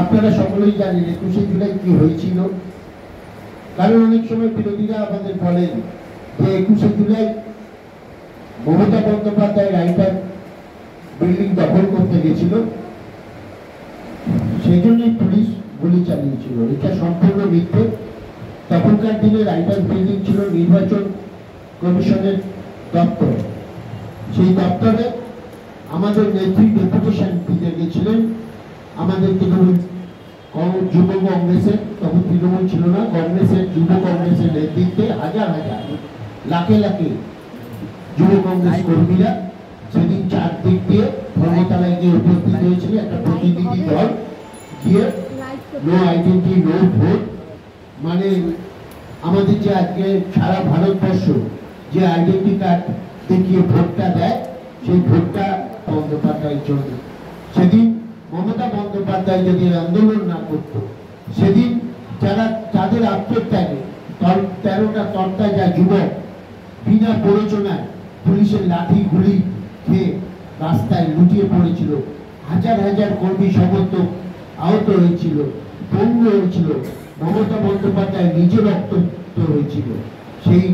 আপনারা সকলেই জানেন 21শে জুলাই কি হয়েছিল। কারণ অনেক সময় বিরোধীরা আমাদের বলেন যে 21শে জুলাই মমতা বন্দ্যোপাধ্যায় রাইটার বিল্ডিং দখল করতে গেছিল, সেই জন্যই পুলিশ গুলি চালিয়েছিল। এটা সম্পূর্ণ মিথ্যে। তখনকার দিনে রাইটার বিল্ডিং ছিল নির্বাচন কমিশনের দপ্তর। সেই দপ্তরে আমাদের নেত্রী ডেপুটেশন দিতে গেছিলেন আমাদের তৃণমূল যুব কংগ্রেসের, তখন তৃণমূল ছিল না, কংগ্রেসের যুব কংগ্রেসের নেতৃত্বে হাজার হাজার লাখে লাখে যুব কংগ্রেস কর্মীরা সেদিন চারদিক দিয়ে ধর্মতলায় গিয়ে উপস্থিত হয়েছিল। একটা প্রতিনিধি দল গিয়ে নো আইডেন্টি নো ভোট, মানে আমাদের যে আজকে সারা ভারতবর্ষ যে আইডেন্টি কার্ড দেখিয়ে ভোটটা দেয়, সেই ভোটটা বন্দ্যোপাধ্যায়ের জন্য। সেদিন মমতা বন্দ্যোপাধ্যায় যদি আন্দোলন না করত, সেদিন যারা তাদের আত্মত্যাগে 13টা তরতাজা যুবক বিনা প্ররোচনায় পুলিশের লাঠি গুলি খেয়ে রাস্তায় লুটিয়ে পড়েছিল, হাজার হাজার কর্মী সমর্থক আহত হয়েছিল, পঙ্গু হয়েছিল, মমতা বন্দ্যোপাধ্যায় নিজে রক্তাক্ত হয়েছিল। সেই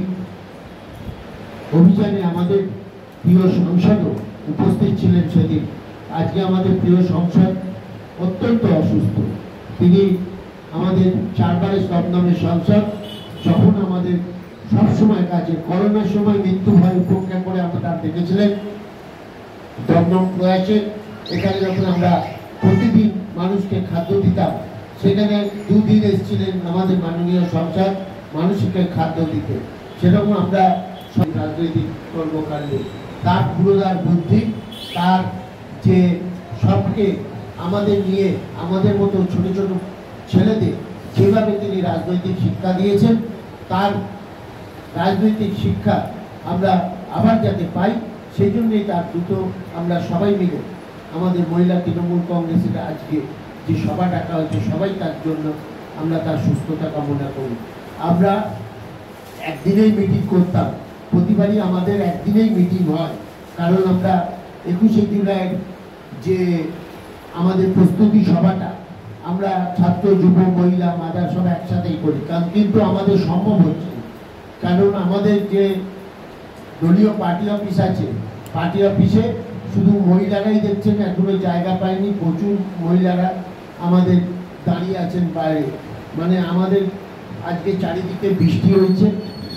অভিযানে আমাদের প্রিয় সাংসদও উপস্থিত ছিলেন সেদিন। আজকে আমাদের প্রিয় সংসদ অত্যন্ত অসুস্থ। তিনি আমাদের 4 বারের দমদমের সাংসদ, যখন আমাদের সবসময় কাজে, করোনার সময় মৃত্যু ভয় উপেক্ষা করে আমরা দেখেছিলেন দমদম প্রয়াসে। এখানে যখন আমরা প্রতিদিন মানুষকে খাদ্য দিতাম, সেখানে 2 দিন এসেছিলেন আমাদের মাননীয় সংসদ মানুষকে খাদ্য দিতে। সেরকম আমরা রাজনৈতিক কর্মকাণ্ডে তার পুরোদার বুদ্ধি, তার যে সবকে আমাদের নিয়ে আমাদের মতো ছোট ছোট ছেলেদের যেভাবে তিনি রাজনৈতিক শিক্ষা দিয়েছেন, তার রাজনৈতিক শিক্ষা আমরা আবার যাতে পাই, সেই জন্যই তার দ্রুত আমরা সবাই মিলে আমাদের মহিলা তৃণমূল কংগ্রেসের আজকে যে সভা ডাকা হয়েছে, সবাই তার জন্য আমরা তার সুস্থতা কামনা করি। আমরা একদিনেই মিটিং করতাম, প্রতিবারই আমাদের একদিনেই মিটিং হয়, কারণ আমরা 21শে জুলাইয়ের যে আমাদের প্রস্তুতি সভাটা আমরা ছাত্র যুব মহিলা মাদার সব একসাথেই করি। কিন্তু আমাদের সম্ভব হচ্ছে, কারণ আমাদের যে দলীয় পার্টি অফিস আছে, পার্টি অফিসে শুধু মহিলারাই দেখছেন, এখনো জায়গা পায়নি। প্রচুর মহিলারা আমাদের দাঁড়িয়ে আছেন বাইরে। মানে আমাদের আজকে চারিদিকে বৃষ্টি হয়েছে,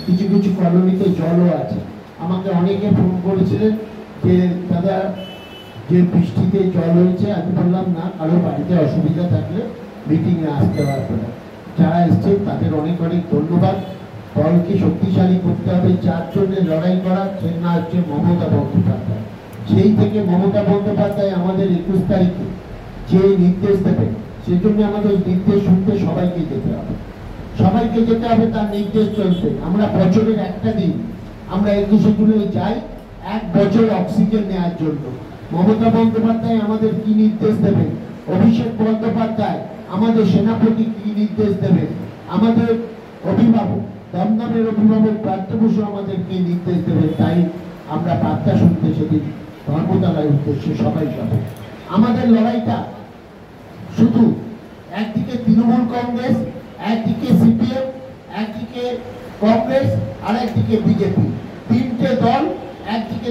কিছু কিছু কলোনিতে জলও আছে। আমাকে অনেকে ফোন করেছিলেন যে দাদা যে বৃষ্টিতে জল হয়েছে, আমি বললাম না, কারো বাড়িতে অসুবিধা থাকলে মিটিংয়ে আসতে পারবে না। যারা এসছেন তাদের অনেক অনেক ধন্যবাদ। দলকে শক্তিশালী করতে হবে, 4 জনের লড়াই করার, সে না হচ্ছে মমতা বন্দ্যোপাধ্যায়। সেই থেকে মমতা বন্দ্যোপাধ্যায় আমাদের 21 তারিখে যে নির্দেশ দেবেন, সেজন্য আমাদের নির্দেশ শুনতে সবাইকে যেতে হবে, সবাইকে যেতে হবে, তার নির্দেশ চলবে। আমরা বছরের একটা দিন আমরা 21শে জুলাই যাই 1 বছর অক্সিজেন নেওয়ার জন্য। মমতা বন্দ্যোপাধ্যায় আমাদের কি নির্দেশ দেবেন, অভিষেক বন্দ্যোপাধ্যায় আমাদের সেনাপতি কি নির্দেশ দেবেন, আমাদের অভিভাবক দমদমের অভিভাবক প্রার্থ বসু আমাদের কি নির্দেশ দেবেন, তাই আমরা বার্তা শুনতে সেদিন ধর্মতলার উদ্দেশ্যে সবাই যাবে। আমাদের লড়াইটা শুধু একদিকে তৃণমূল কংগ্রেস, একদিকে সিপিএম, একদিকে কংগ্রেস, আর একদিকে বিজেপি, 3টে দল একদিকে